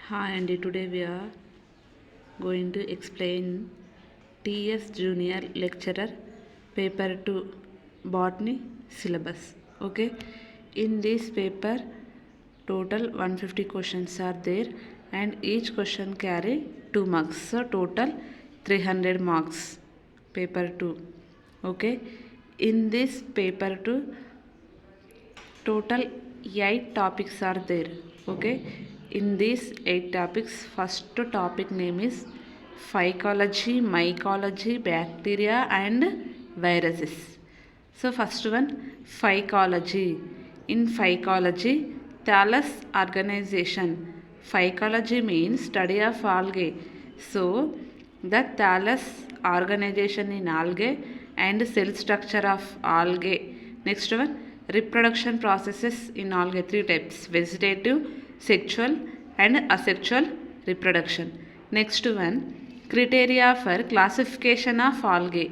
Hi, and today we are going to explain TS Junior Lecturer Paper 2 Botany syllabus. Okay, in this paper, total 150 questions are there, and each question carry 2 marks. So total 300 marks. Paper 2. Okay, in this paper 2, total 8 topics are there. Okay, in these 8 topics, first topic name is phycology, mycology, bacteria and viruses. So first one, phycology. In phycology, thallus organization. Phycology means study of algae. So the thallus organization in algae and cell structure of algae. Next one, reproduction processes in algae. 3 types: vegetative, sexual and asexual reproduction. Next one, criteria for classification of algae.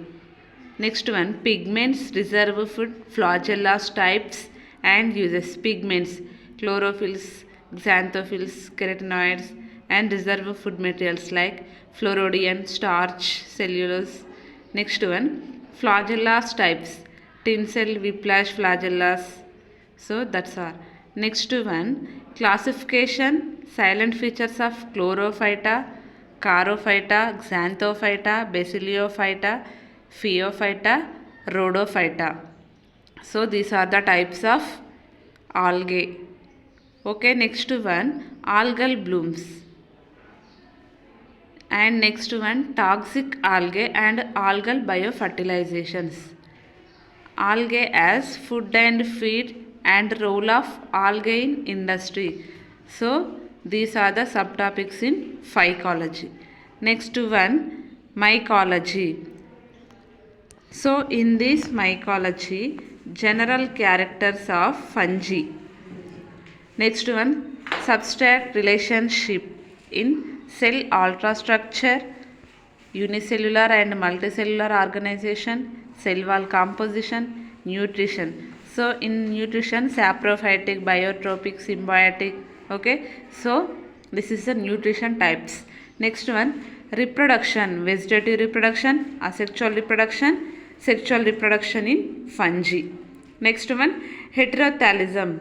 Next one, pigments, reserve food, flagella types and uses. Pigments: chlorophylls, xanthophylls, carotenoids and reserve food materials like fluorodion, starch, cellulose. Next one, flagella types: tinsel, whiplash, flagellas. So that's all. Next one, classification, silent features of chlorophyta, charophyta, xanthophyta, basileophyta, phaeophyta, rhodophyta. So these are the types of algae. Okay, next one, algal blooms. And next one, toxic algae and algal biofertilizations. Algae as food and feed and role of algae in industry. So these are the subtopics in phycology. Next one, mycology. So in this mycology, general characters of fungi. Next one, substrate relationship in cell ultrastructure, unicellular and multicellular organization, cell wall composition, nutrition. So in nutrition, saprophytic, biotropic, symbiotic. Okay, so this is the nutrition types. Next one, reproduction, vegetative reproduction, asexual reproduction, sexual reproduction in fungi. Next one, heterothallism.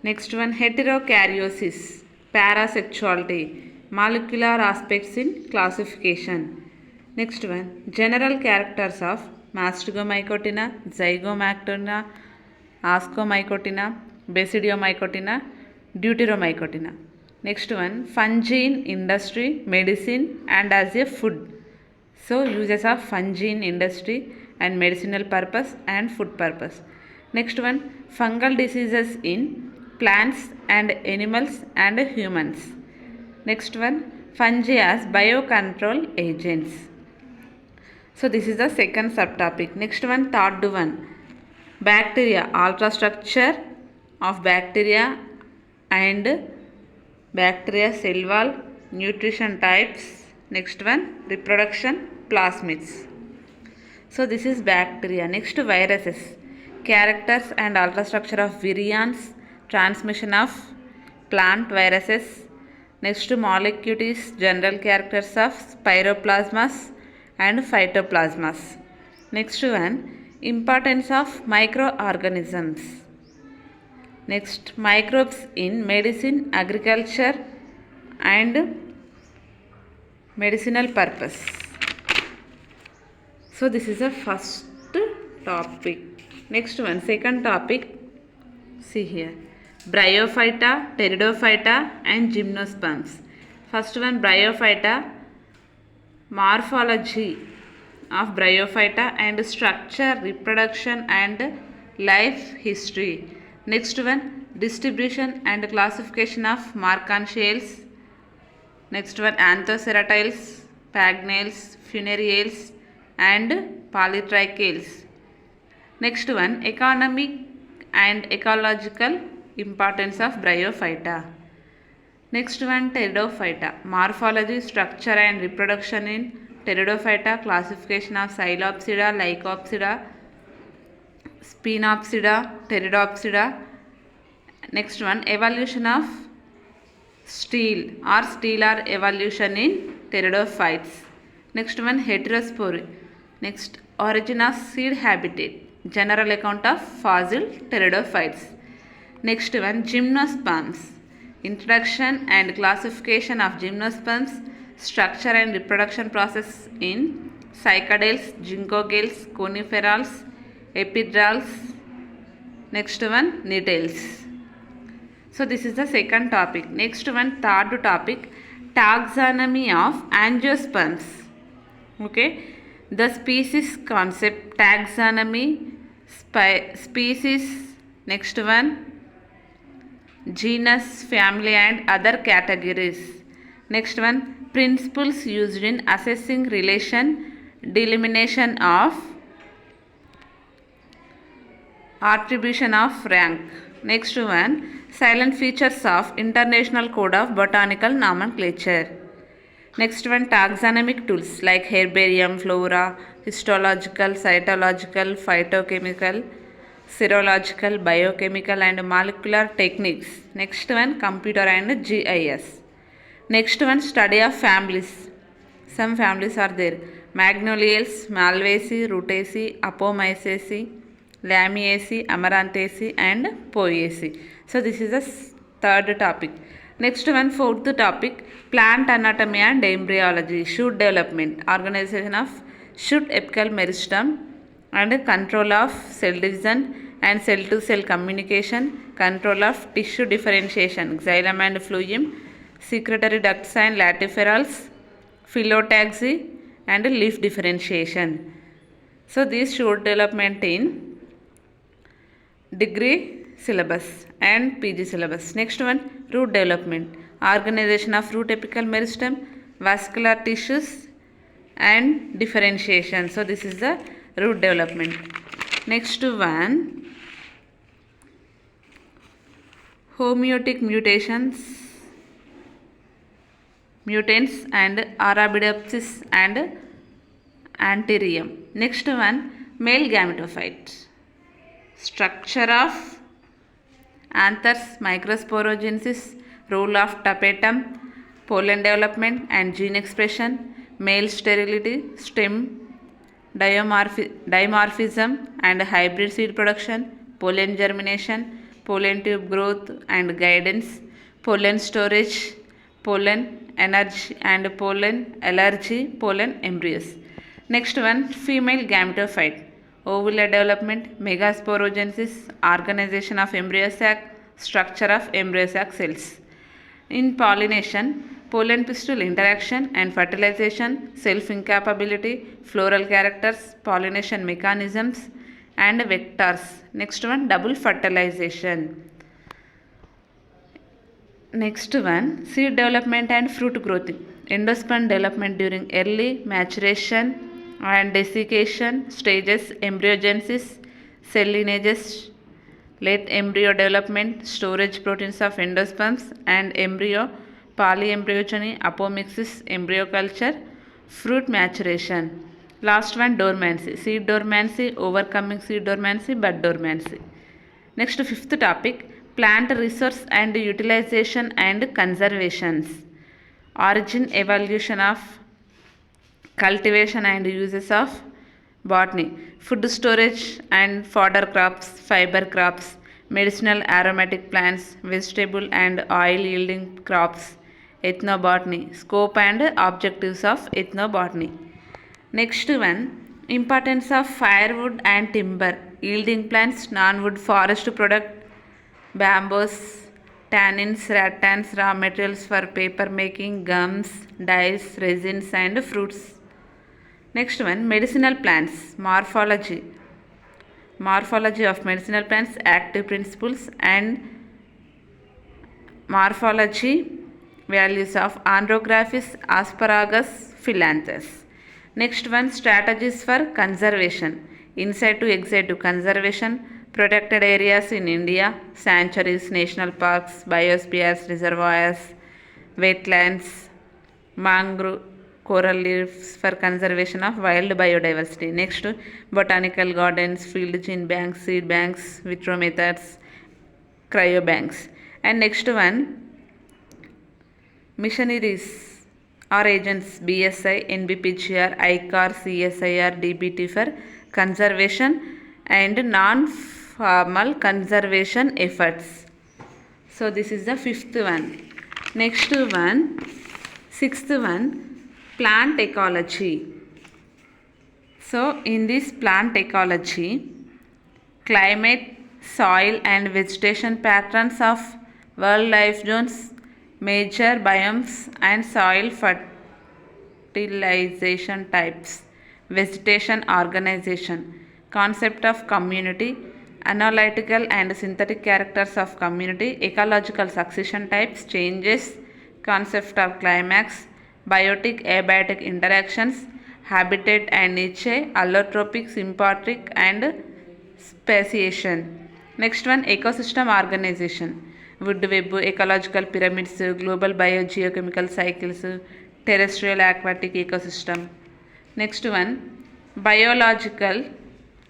Next one, heterokaryosis, parasexuality, molecular aspects in classification. Next one, general characters of mastigomycotina, zygomycotina, ascomycotina, basidiomycotina, deuteromycotina. Next one, fungi in industry, medicine and as a food. So uses of fungi in industry and medicinal purpose and food purpose. Next one, fungal diseases in plants and animals and humans. Next one, fungi as biocontrol agents. So this is the second subtopic. Next one, third one, bacteria, ultrastructure of bacteria and bacteria cell wall, nutrition types. Next one, reproduction, plasmids. So this is bacteria. Next, viruses, characters and ultrastructure of virions, transmission of plant viruses. Next, molecules, general characters of spiroplasmas and phytoplasmas. Next one, importance of microorganisms. Next, microbes in medicine, agriculture and medicinal purpose. So this is the first topic. Next one, second topic. See here, bryophyta, pteridophyta and gymnosperms. First one, bryophyta, morphology of bryophyta and structure, reproduction and life history. Next one, distribution and classification of marsupials. Next one, anthoceratiles, pagnales, funerales and polytrichales. Next one, economic and ecological importance of bryophyta. Next one, pteridophyta, morphology, structure and reproduction in pteridophyta, classification of Psilopsida, Lycopsida, Spinopsida, Pteridopsida. Next one, evolution of steel or evolution in pteridophytes. Next one, heterospore. Next, origin of seed habitat, general account of fossil pteridophytes. Next one, gymnosperms, introduction and classification of gymnosperms, structure and reproduction process in cycadales, ginkgogales, coniferals, epidrals. Next one, nettles. So this is the second topic. Next one, third topic, taxonomy of angiosperms. Okay, the species concept, taxonomy, species. Next one, genus, family and other categories. Next one, principles used in assessing relation, delimitation of, attribution of rank. Next one, silent features of International Code of Botanical Nomenclature. Next one, taxonomic tools like herbarium, flora, histological, cytological, phytochemical, serological, biochemical and molecular techniques. Next one, computer and GIS. Next one, study of families. Some families are there: Magnoliales, Malvaceae, Rutaceae, Apomyceae, Lamiaceae, Amarantaceae and Poaceae. So this is the third topic. Next one, fourth topic, plant anatomy and embryology, shoot development, organization of shoot apical meristem and control of cell division and cell to cell communication, control of tissue differentiation, xylem and phloem, secretory ducts and latiferals, phyllotaxy and leaf differentiation. So this shoot development in degree syllabus and PG syllabus. Next one, root development, organization of root apical meristem, vascular tissues and differentiation. So this is the root development. Next one, homeotic mutants and Arabidopsis and Anthurium. Next one, male gametophyte, structure of anthers, microsporogenesis, role of tapetum, pollen development and gene expression, male sterility, stem dimorphism and hybrid seed production, pollen germination, pollen tube growth and guidance, pollen storage, pollen energy and pollen allergy, pollen embryos. Next one, female gametophyte, ovular development, megasporogenesis, organization of embryo sac, structure of embryo sac cells. In pollination, pollen pistil interaction and fertilization, self incapability, floral characters, pollination mechanisms and vectors. Next one, double fertilization. Next one, seed development and fruit growth, endosperm development during early maturation and desiccation stages, embryogenesis, cell lineages, late embryo development, storage proteins of endosperms and embryo, polyembryogeny, apomixis, embryo culture, fruit maturation. Last one, dormancy, seed dormancy, overcoming seed dormancy, bud dormancy. Next, fifth topic, plant resource and utilization and conservations, origin, evolution of, cultivation and uses of botany, food storage and fodder crops, fiber crops, medicinal aromatic plants, vegetable and oil yielding crops, ethnobotany, scope and objectives of ethnobotany. Next one, importance of firewood and timber, yielding plants, non-wood forest product, bamboos, tannins, rattans, raw materials for paper making, gums, dyes, resins and fruits. Next one, medicinal plants, morphology of medicinal plants, active principles and morphology values of Andrographis, Asparagus, Phyllanthus. Next one, strategies for conservation, inside to exit to conservation, protected areas in India, sanctuaries, national parks, biospheres, reservoirs, wetlands, mangrove, coral reefs for conservation of wild biodiversity. Next, botanical gardens, field gene banks, seed banks, vitro methods, cryobanks. And next one, Missionaries or agents BSI, NBPGR, ICAR, CSIR, DBT for conservation and non-formal conservation efforts. So this is the fifth one. Next one, sixth one, plant ecology. So in this plant ecology, climate, soil and vegetation patterns of world life zones, major biomes and soil fertilization types, vegetation organization, concept of community, analytical and synthetic characters of community, ecological succession types, changes, concept of climax, biotic abiotic interactions, habitat and niche, allotropic, symbiotic and speciation. Next one, ecosystem organization. Wood web, ecological pyramids, global biogeochemical cycles, terrestrial aquatic ecosystem. Next one, biological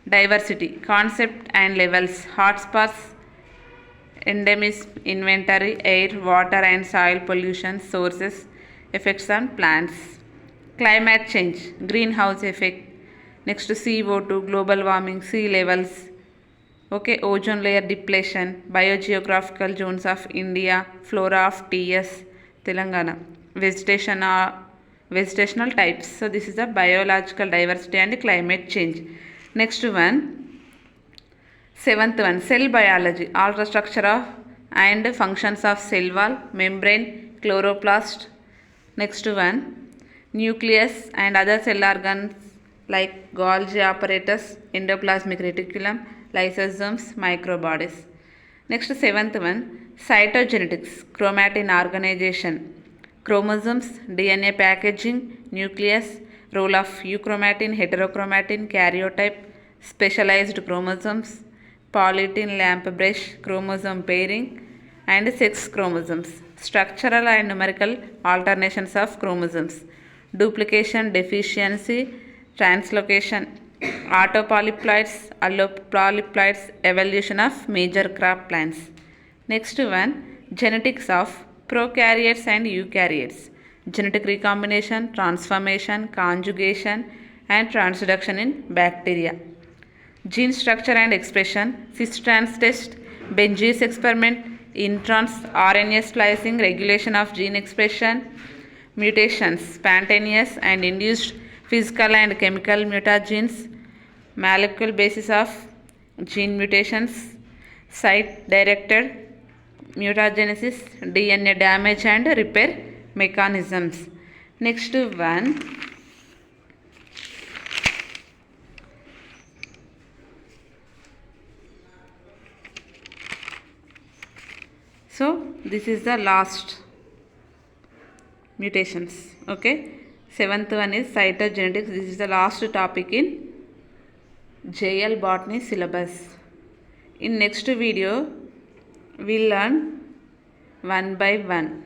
diversity, concept and levels, hotspots, endemism, inventory, air, water and soil pollution, sources, effects on plants. Climate change, greenhouse effect. Next, CO2, global warming, sea levels. Okay, ozone layer depletion, biogeographical zones of India, flora of TS, Telangana, vegetational types. So this is the biological diversity and climate change. Next one, seventh one, cell biology, all the structure of and functions of cell wall, membrane, chloroplast. Next one, nucleus and other cell organs like Golgi apparatus, endoplasmic reticulum, lysosomes, microbodies. Next, seventh one, cytogenetics, chromatin organization, chromosomes, DNA packaging, nucleus, role of euchromatin, heterochromatin, karyotype, specialized chromosomes, polyethylene lamp brush, chromosome pairing, and sex chromosomes, structural and numerical alternations of chromosomes, duplication, deficiency, translocation, autopolyploids, allopolyploids, evolution of major crop plants. Next one, genetics of prokaryotes and eukaryotes, genetic recombination, transformation, conjugation and transduction in bacteria. Gene structure and expression, cis-trans test, Benji's experiment, introns, RNA splicing, regulation of gene expression, mutations, spontaneous and induced physical and chemical mutagens, molecular basis of gene mutations, site-directed mutagenesis, DNA damage and repair mechanisms. Next one, so this is the last mutations. Okay, seventh one is cytogenetics. This is the last topic in JL botany syllabus. In next video we'll learn one by one.